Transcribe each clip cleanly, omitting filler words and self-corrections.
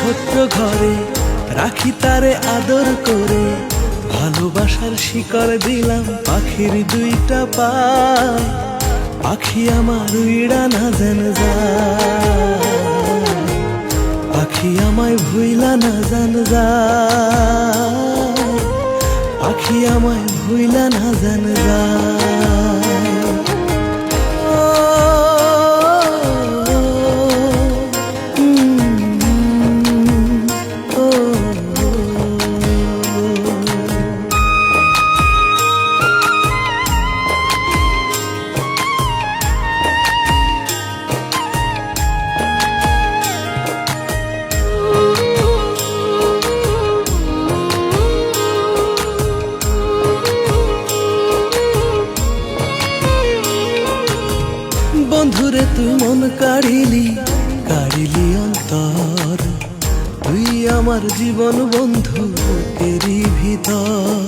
ছোট্ট ঘরে রাখি তারে আদর করে, ভালোবাসার শিকড় দিলাম পাখির দুইটা পায়। পাখি আমার উইড়া না জান যায়, পাখি আমায় ভুইলা না জান যায়, পাখি আমায় ভুইলা না জান যায়। বন্ধুরে তুই মন কাড়িলি, কাড়িলি অন্তর, তুই আমার জীবন বন্ধু তেরি ভিতর।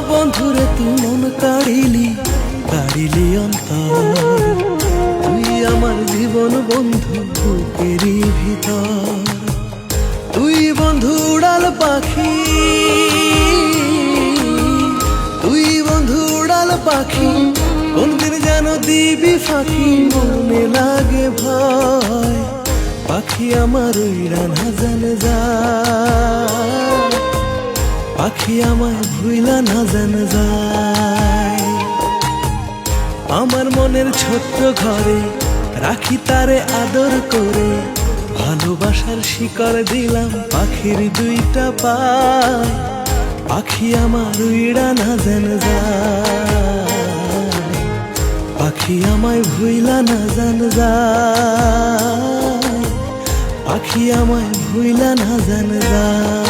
বন্ধুরে তুই মন কাড়িলি, কাড়িলি অন্তর, তুই আমার জীবন বন্ধু তেরি ভিতর। তুই বন্ধু উড়াল পাখি, পাখি কোনদিন যেন দিবি ফাঁকি, মনে লাগে ভয়। পাখি আমার উইড়া না জান যায়, পাখি আমায় ভুইলা না জান যায়। আমার মনের ছোট্ট ঘরে রাখি তারে আদর করে, ভালোবাসার শিকড় দিলাম পাখির দুইটা পায়। পাখি আমার উইড়া না জান যায়, পাখি আমায় ভুইলা না জান যায়, পাখি আমায় ভুইলা না জান যায়।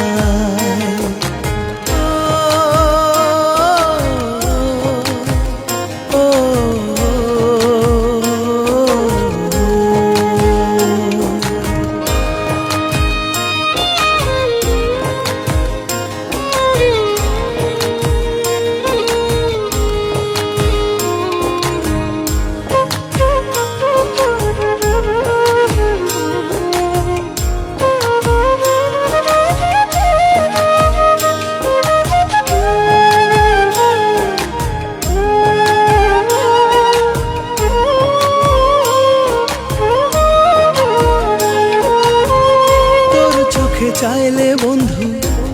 চাইলে বন্ধু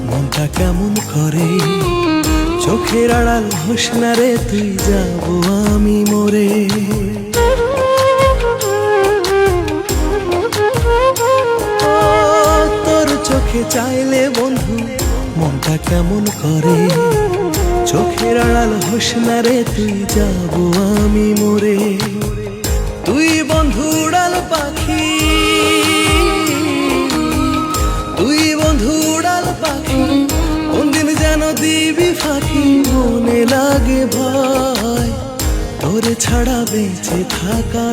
মনটা কেমন করে, চোখের আড়াল হোস না রে তুই, যাব আমি মরে। তোর চোখে চাইলে বন্ধু মনটা কেমন করে, চোখের আড়াল হোস না রে তুই, যাব আমি মরে। তুই বন্ধু উড়াল পাখি, তুই বন্ধু উড়াল পাখি, কোনদিন যেন দিবি ফাঁকি, মনে লাগে ভয়। তোরে ছাড়া বেঁচে থাকা